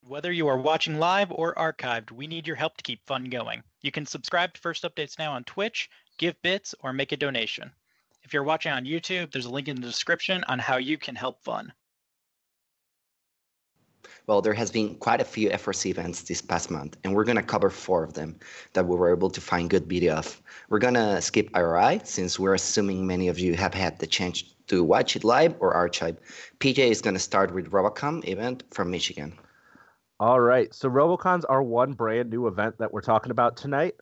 Whether you are watching live or archived, we need your help to keep fun going. You can subscribe to First Updates now on Twitch, give bits, or make a donation. If you're watching on YouTube, there's a link in the description on how you can help fun. Well, there has been quite a few FRC events this past month, and we're going to cover 4 of them that we were able to find good video of. We're going to skip RI, since we're assuming many of you have had the chance to watch it live or archive. PJ is going to start with Robocom event from Michigan. All right, so Robocons are one brand new event that we're talking about tonight.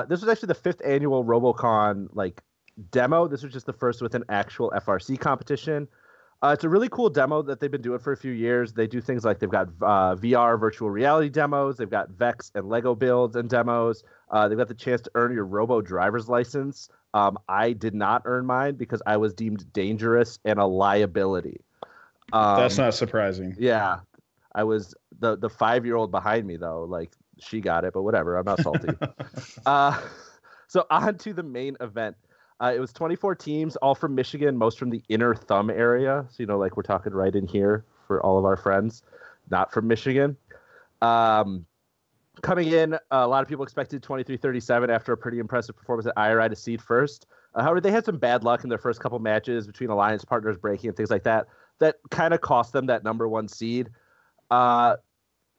This was actually the 5th annual Robocon demo. This was just the first with an actual FRC competition. It's a really cool demo that they've been doing for a few years. They do things like they've got VR virtual reality demos. They've got Vex and Lego builds and demos. They've got the chance to earn your Robo driver's license. I did not earn mine because I was deemed dangerous and a liability. That's not surprising. Yeah. I was the 5-year-old behind me, though. She got it, but whatever. I'm not salty. So on to the main event. It was 24 teams, all from Michigan, most from the inner thumb area. So, we're talking right in here for all of our friends, not from Michigan. Coming in, a lot of people expected 23-37 after a pretty impressive performance at IRI to seed first. However, they had some bad luck in their first couple matches between alliance partners breaking and things like that. That kind of cost them that number 1 seed.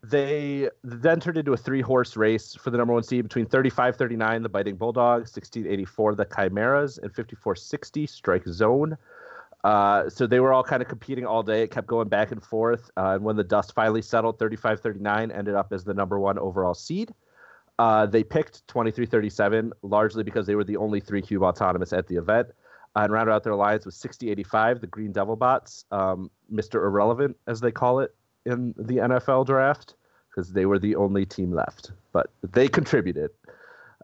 They then turned into a 3-horse race for the number 1 seed between 35-39, the Biting Bulldogs, 16-84, the Chimeras, and 54-60, Strike Zone. So they were all kind of competing all day. It kept going back and forth. And when the dust finally settled, 35-39 ended up as the number 1 overall seed. They picked 23-37, largely because they were the only 3-cube autonomous at the event. And rounded out their alliance with 60-85, the Green Devil Bots, Mr. Irrelevant, as they call it in the NFL draft, because they were the only team left, but they contributed.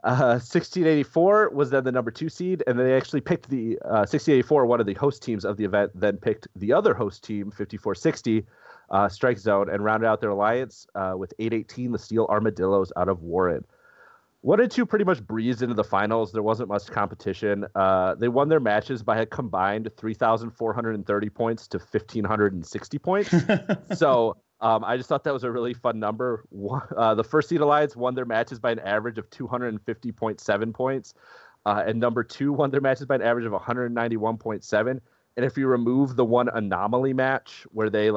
16-84 was then the number 2 seed, and they actually picked the 16-84, one of the host teams of the event, then picked the other host team, 54-60, Strike Zone, and rounded out their alliance with 8-18, the Steel Armadillos out of Warren. 1 and 2 pretty much breezed into the finals. There wasn't much competition. They won their matches by a combined 3,430 points to 1,560 points. So I just thought that was a really fun number. The first seed alliance won their matches by an average of 250.7 points. And number 2 won their matches by an average of 191.7. And if you remove the one anomaly match where they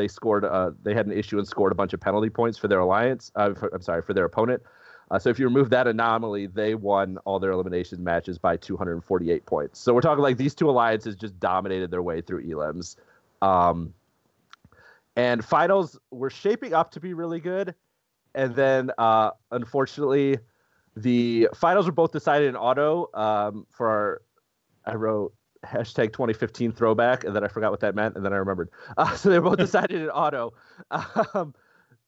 scored, they had an issue and scored a bunch of penalty points for their alliance. For their opponent. So if you remove that anomaly, they won all their elimination matches by 248 points. So we're talking these 2 alliances just dominated their way through elims. And finals were shaping up to be really good. And then, unfortunately, the finals were both decided in auto. I wrote hashtag 2015 throwback, and then I forgot what that meant, and then I remembered. So they were both decided in auto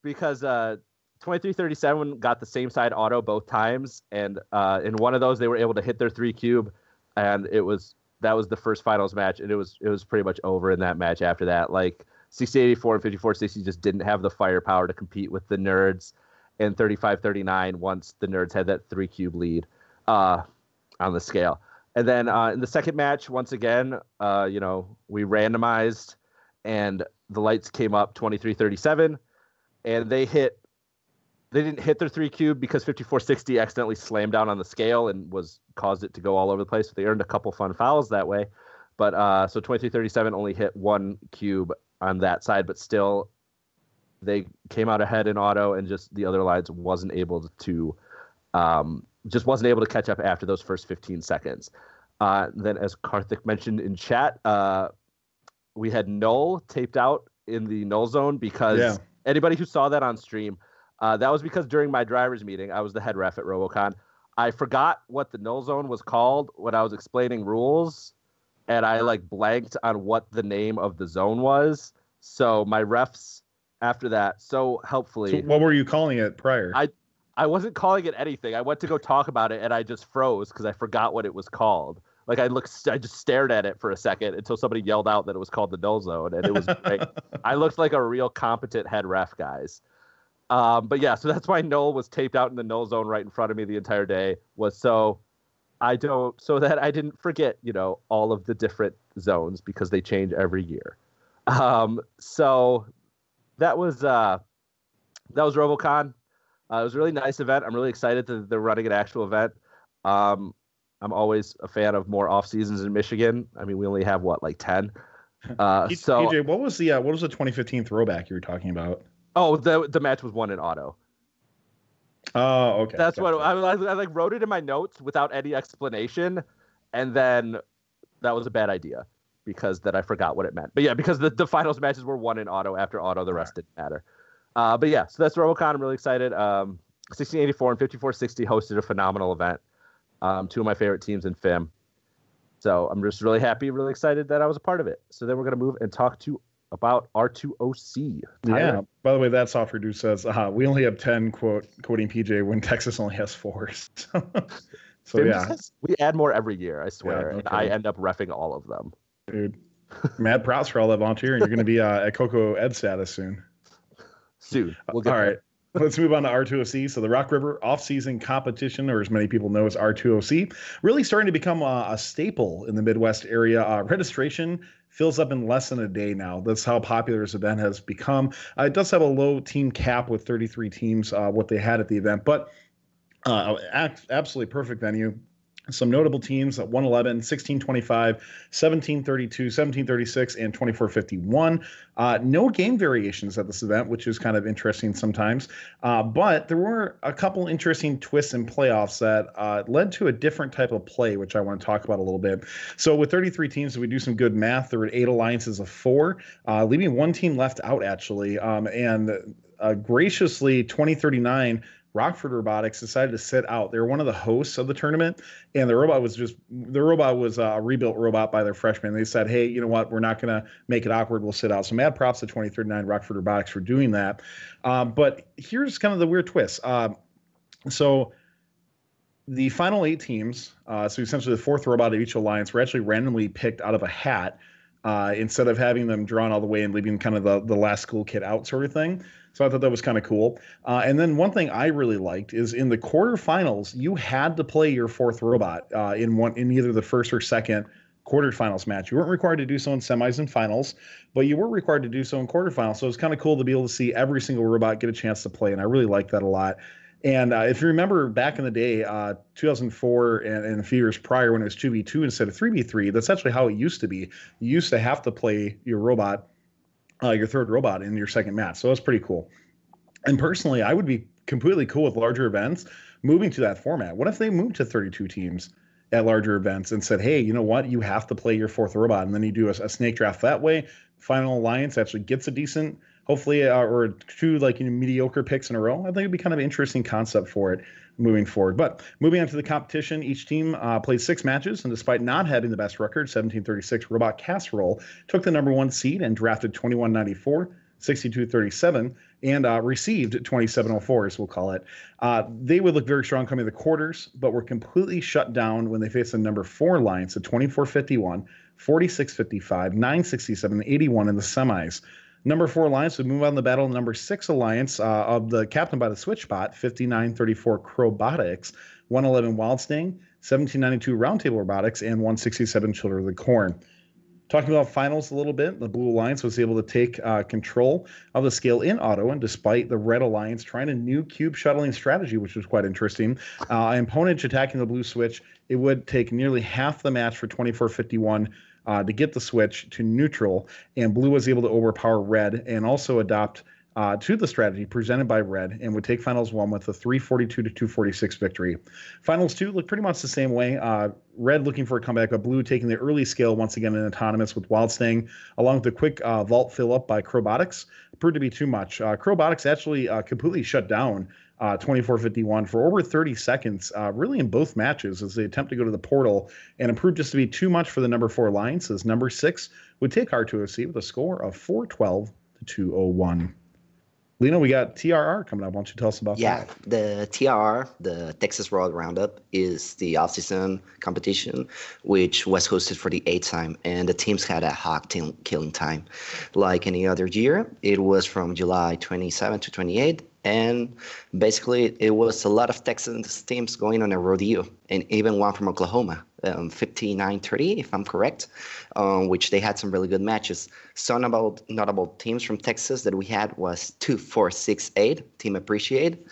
because 23-37 got the same side auto both times, and in one of those they were able to hit their 3-cube, and that was the first finals match, and it was pretty much over in that match after that. 60-84 and 54-60 just didn't have the firepower to compete with the nerds, and 35-39 once the nerds had that 3-cube lead on the scale. And then in the second match, once again, we randomized, and the lights came up 23-37, and they didn't hit their 3-cube because 54-60 accidentally slammed down on the scale and caused it to go all over the place. So they earned a couple fun fouls that way. But so 23-37 only hit 1 cube on that side, but still they came out ahead in auto, and just the other lines wasn't able to catch up after those first 15 seconds. Then, as Karthik mentioned in chat, we had Null taped out in the null zone because anybody who saw that on stream, that was because during my driver's meeting, I was the head ref at RoboCon. I forgot what the null zone was called when I was explaining rules, and I blanked on what the name of the zone was. So my refs after that, so helpfully. So what were you calling it prior? I wasn't calling it anything. I went to go talk about it, and I just froze because I forgot what it was called. I just stared at it for a second until somebody yelled out that it was called the null zone, and it was great. I looked like a real competent head ref, guys. But yeah, so that's why Null was taped out in the null zone right in front of me the entire day, so that I didn't forget, all of the different zones because they change every year. So that was That was RoboCon. It was a really nice event. I'm really excited that they're running an actual event. I'm always a fan of more off seasons in Michigan. I mean, we only have like 10. PJ, what was the 2015 throwback you were talking about? Oh, the match was won in auto. Oh, okay. That's what I like wrote it in my notes without any explanation, and then that was a bad idea because then I forgot what it meant. But yeah, because the finals matches were won in auto after auto, the rest didn't matter. But yeah, so that's RoboCon. I'm really excited. 1684 and 5460 hosted a phenomenal event. Two of my favorite teams in FIM. So I'm just really happy, really excited that I was a part of it. So then we're going to move and talk about R2OC. Yeah. By the way, that software dude says, we only have 10, quoting PJ, when Texas only has 4. So yeah. We add more every year, I swear. Yeah, okay. And I end up reffing all of them. Dude, mad props for all that volunteering. You're going to be at Coco Ed status soon. We'll get all there. Right. Let's move on to R2OC. So the Rock River off-season competition, or as many people know as R2OC, really starting to become a staple in the Midwest area. Registration fills up in less than a day now. That's how popular this event has become. It does have a low team cap with 33 teams, what they had at the event, but absolutely perfect venue. Some notable teams at 111, 1625, 1732, 1736, and 2451. No game variations at this event, which is kind of interesting sometimes. But there were a couple interesting twists in playoffs that led to a different type of play, which I want to talk about a little bit. So with 33 teams, if we do some good math, there were 8 alliances of 4, leaving one team left out, actually. And graciously, 2039, Rockford Robotics decided to sit out. They were one of the hosts of the tournament, and the robot was a rebuilt robot by their freshmen. They said, hey, you know what? We're not going to make it awkward. We'll sit out. So mad props to 2039 Rockford Robotics for doing that. But here's kind of the weird twist. So the final 8 teams, so essentially the 4th robot of each alliance, were actually randomly picked out of a hat instead of having them drawn all the way and leaving kind of the last school kid out sort of thing. So I thought that was kind of cool. And then one thing I really liked is in the quarterfinals, you had to play your 4th robot in either the first or second quarterfinals match. You weren't required to do so in semis and finals, but you were required to do so in quarterfinals. So it was kind of cool to be able to see every single robot get a chance to play, and I really liked that a lot. And if you remember back in the day, 2004 and a few years prior when it was 2v2 instead of 3v3, that's actually how it used to be. You used to have to play your robot, your 3rd robot in your second match. So that's pretty cool. And personally, I would be completely cool with larger events moving to that format. What if they moved to 32 teams at larger events and said, hey, you know what? You have to play your 4th robot. And then you do a snake draft that way. Final alliance actually gets a decent, hopefully, or 2 mediocre picks in a row. I think it'd be kind of an interesting concept for it moving forward. But moving on to the competition, each team played 6 matches, and despite not having the best record, 1736 Robot Casserole took the number 1 seed and drafted 2194, 6237, and received 2704, as we'll call it. They would look very strong coming to the quarters, but were completely shut down when they faced the number 4 alliance at 2451, 4655, 967, 81 in the semis. Number 4 alliance would move on the battle. Number 6 alliance of the captain by the switch spot, 5934 Robotics, 111 Wild Sting, 1792 Roundtable Robotics, and 167 Children of the Corn. Talking about finals a little bit, the Blue Alliance was able to take control of the scale in auto, and despite the Red Alliance trying a new cube shuttling strategy, which was quite interesting, an opponent attacking the blue switch, it would take nearly half the match for 2451 to get the switch to neutral, and Blue was able to overpower Red and also adopt to the strategy presented by Red, and would take Finals 1 with a 342 to 246 victory. Finals 2 looked pretty much the same way. Red looking for a comeback, but Blue taking the early scale once again in autonomous with Wild Sting, along with the quick vault fill up by Robotics. Proved to be too much. Robotics actually completely shut down 2451 for over 30 seconds, really in both matches, as they attempt to go to the portal, and it proved just to be too much for the number 4 alliance, as number 6 would take R2OC with a score of 412 to 201. Lena, we got TRR coming up. Why don't you tell us about that? Yeah, the TRR, the Texas World Roundup, is the off-season competition, which was hosted for the 8th time, and the teams had a hog killing time. Like any other year, it was from July 27 to 28, and basically it was a lot of Texas teams going on a rodeo, and even one from Oklahoma, 59-30, if I'm correct, which they had some really good matches. Some notable teams from Texas that we had was 2-4-6-8, Team Appreciate,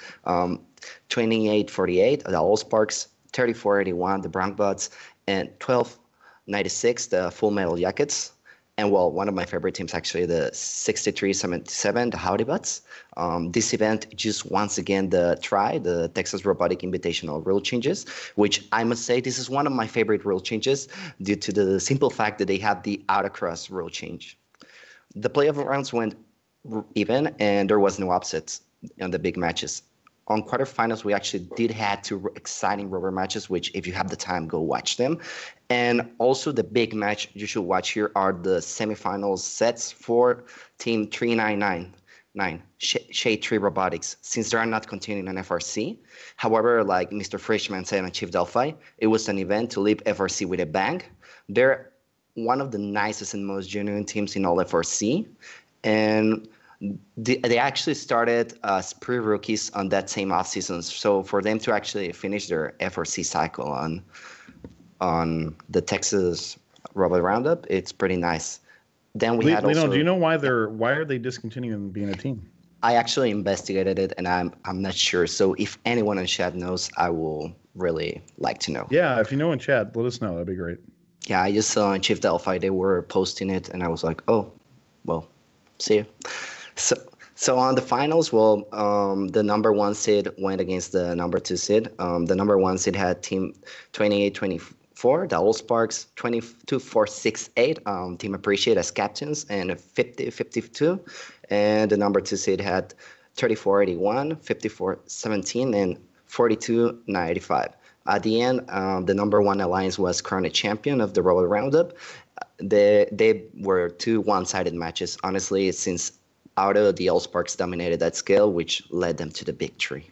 28-48, the All Sparks, 34-81, the Bronc Buds, and 12-96, the Full Metal Jackets. And well, one of my favorite teams, actually, the 63-77, the Howdy Butts. This event just once again the Texas Robotic Invitational rule changes, which I must say this is one of my favorite rule changes due to the simple fact that they have the autocross rule change. The playoff rounds went even, and there was no upsets in the big matches. On quarterfinals, we actually did have two exciting rubber matches, which if you have the time, go watch them. And also the big match you should watch here are the semifinals sets for Team 3999, Shade Tree Robotics, since they are not continuing on FRC. However, like Mr. Frischman said on Chief Delphi, it was an event to leave FRC with a bang. They're one of the nicest and most genuine teams in all FRC. And they actually started as pre-rookies on that same offseason. So for them to actually finish their FRC cycle on the Texas Robot Roundup, it's pretty nice. Then we had also. Do you know why are they discontinuing being a team? I actually investigated it, and I'm not sure. So if anyone in chat knows, I will really like to know. Yeah, if you know in chat, let us know. That'd be great. Yeah, I just saw on Chief Delphi they were posting it, and I was like, oh, well, see you. So on the finals, the number one seed went against the number two seed. The number one seed had Team 28-24, the All Sparks, 22-4-6-8, Team Appreciate as captains, and 50-52. And the number two seed had 34-81, 54-17, and 42-95. At the end, the number one alliance was crowned champion of the Robo Roundup. They were two one-sided matches, honestly, since Auto, the All Sparks dominated that scale, which led them to the victory.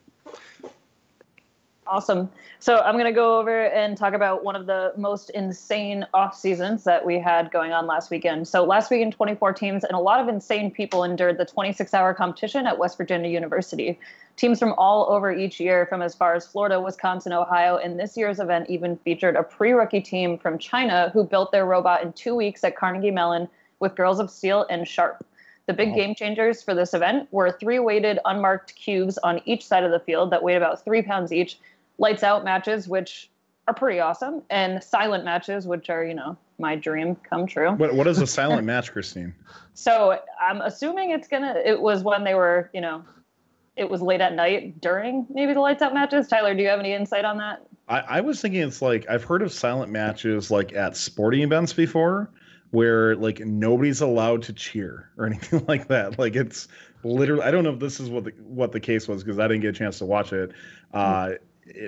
Awesome. So I'm going to go over and talk about one of the most insane off seasons that we had going on last weekend. So last weekend, 24 teams and a lot of insane people endured the 26-hour competition at West Virginia University. Teams from all over each year, from as far as Florida, Wisconsin, Ohio, and this year's event even featured a pre-rookie team from China who built their robot in 2 weeks at Carnegie Mellon with Girls of Steel and Sharp. The big game changers for this event were 3 weighted unmarked cubes on each side of the field that weighed about 3 pounds each, lights out matches, which are pretty awesome, and silent matches, which are, my dream come true. What is a silent match, Christine? So I'm assuming it was when they were, it was late at night during maybe the lights out matches. Tyler, do you have any insight on that? I was thinking it's like, I've heard of silent matches like at sporting events before, where like nobody's allowed to cheer or anything like that. Like it's literally, I don't know if this is what the case was because I didn't get a chance to watch it.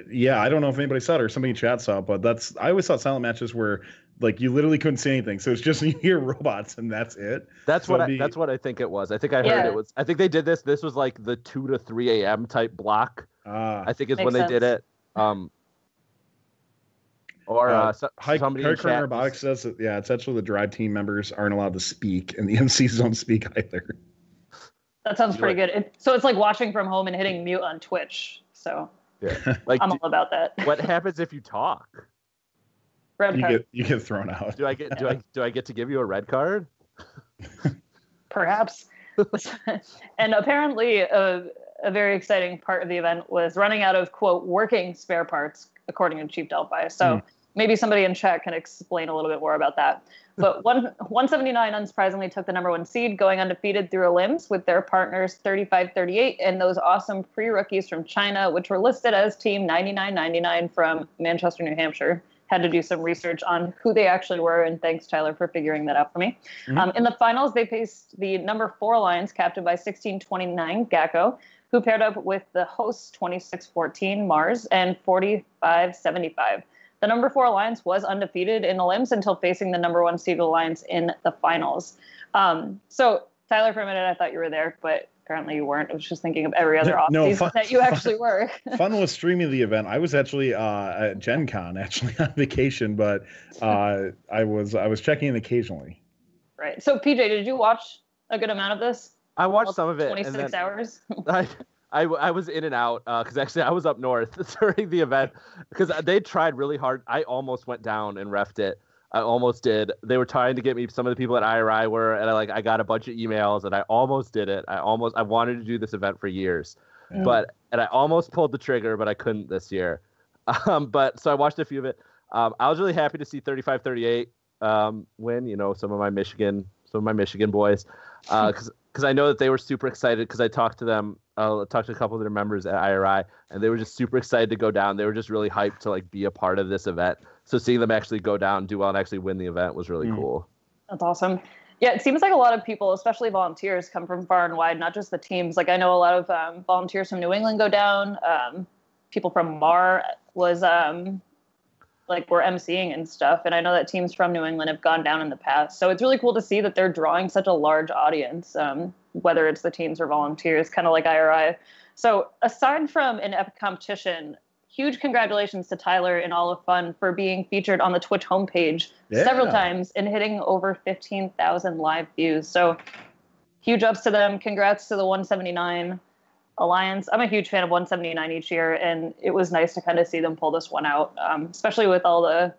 Yeah, I don't know if anybody saw it or somebody in chat saw it, but I always thought silent matches were like you literally couldn't see anything. So it's just you hear robots and that's it. That's what I think it was. I think I heard it was. I think they did this. This was like the 2 to 3 a.m. type block. I think is when they did it. Somebody in chat. Robotics says that, yeah, it's actually the drive team members aren't allowed to speak, and the MCs don't speak either. That sounds pretty good. So it's like watching from home and hitting mute on Twitch. So yeah, like I'm all about that. What happens if you talk? Red card. You get thrown out. Do I get to give you a red card? Perhaps. And apparently, a very exciting part of the event was running out of quote working spare parts, according to Chief Delphi. So. Maybe somebody in chat can explain a little bit more about that. But 179 unsurprisingly took the number one seed, going undefeated through Olymps with their partners 35-38 and those awesome pre-rookies from China, which were listed as Team 9999 from Manchester, New Hampshire. Had to do some research on who they actually were, and thanks, Tyler, for figuring that out for me. In the finals, they faced the number 4 alliance, captained by 1629 Gacko, who paired up with the hosts 2614 Mars and 4575. The number 4 alliance was undefeated in Olymps until facing the number 1 seed alliance in the finals. So, Tyler, for a minute, I thought you were there, but apparently you weren't. I was just thinking of every other off-season that you actually were. Fun was streaming the event. I was actually at Gen Con, actually on vacation, but I was checking in occasionally. Right. So, PJ, did you watch a good amount of this? I watched some of it. 26 hours? I was in and out because actually I was up north during the event because they tried really hard. I almost went down and refed it. I almost did. They were trying to get me. Some of the people at IRI were, and I got a bunch of emails, and I almost did it. I wanted to do this event for years, and I almost pulled the trigger, but I couldn't this year. But so I watched a few of it. I was really happy to see 35-38 win. You know, some of my Michigan boys, because I know that they were super excited because I talked to them. I talked to a couple of their members at IRI, and they were just super excited to go down. They were just really hyped to be a part of this event. So seeing them actually go down, do well, and actually win the event was really cool. That's awesome. Yeah, it seems like a lot of people, especially volunteers, come from far and wide, not just the teams. I know a lot of volunteers from New England go down. People from MAR was were emceeing and stuff. And I know that teams from New England have gone down in the past. So it's really cool to see that they're drawing such a large audience, whether it's the teams or volunteers, kind of like IRI. So aside from an epic competition, huge congratulations to Tyler and All of Fun for being featured on the Twitch homepage several times and hitting over 15,000 live views. So huge ups to them. Congrats to the 179 Alliance. I'm a huge fan of 179 each year, and it was nice to kind of see them pull this one out, especially with all the,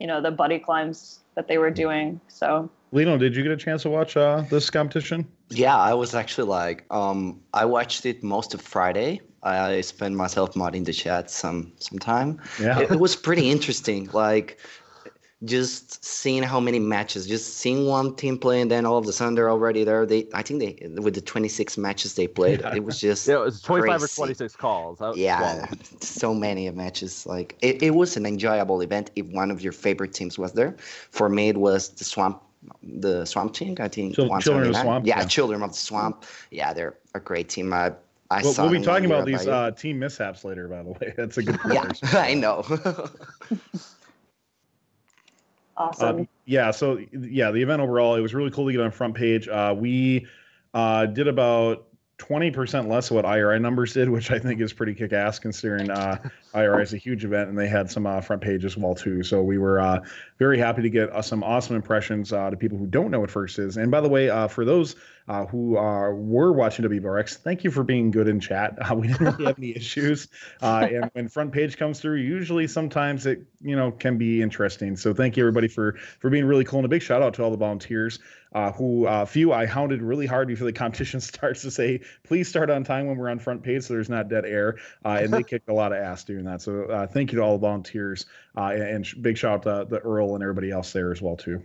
the buddy climbs that they were doing. So, Lino, did you get a chance to watch this competition? Yeah, I was actually I watched it most of Friday. I spent myself modding the chat some time. Yeah, it was pretty interesting. Just seeing how many matches, just seeing one team play, and then all of a sudden they're already there. I think they with the 26 matches they played, it was just it was 25 crazy. Or 26 calls. So many matches. It was an enjoyable event. If one of your favorite teams was there, for me it was the Swamp Team. I think Children of the Swamp. Yeah, Children of the Swamp. Yeah, they're a great team. We'll be talking about these team mishaps later, by the way. That's a good comparison. Yeah, I know. Awesome. The event overall, it was really cool to get on front page. We did about 20% less of what IRI numbers did, which I think is pretty kick-ass considering IRI is a huge event and they had some front page as well too. So we were very happy to get some awesome impressions to people who don't know what FRC is. And by the way, for those who were watching WVROX, thank you for being good in chat. We didn't really have any issues. And when front page comes through, usually sometimes it can be interesting. So thank you everybody for being really cool, and a big shout out to all the volunteers who I hounded really hard before the competition starts to say, please start on time when we're on front page so there's not dead air. And they kicked a lot of ass doing that. So thank you to all the volunteers, and big shout out to the Earl and everybody else there as well too.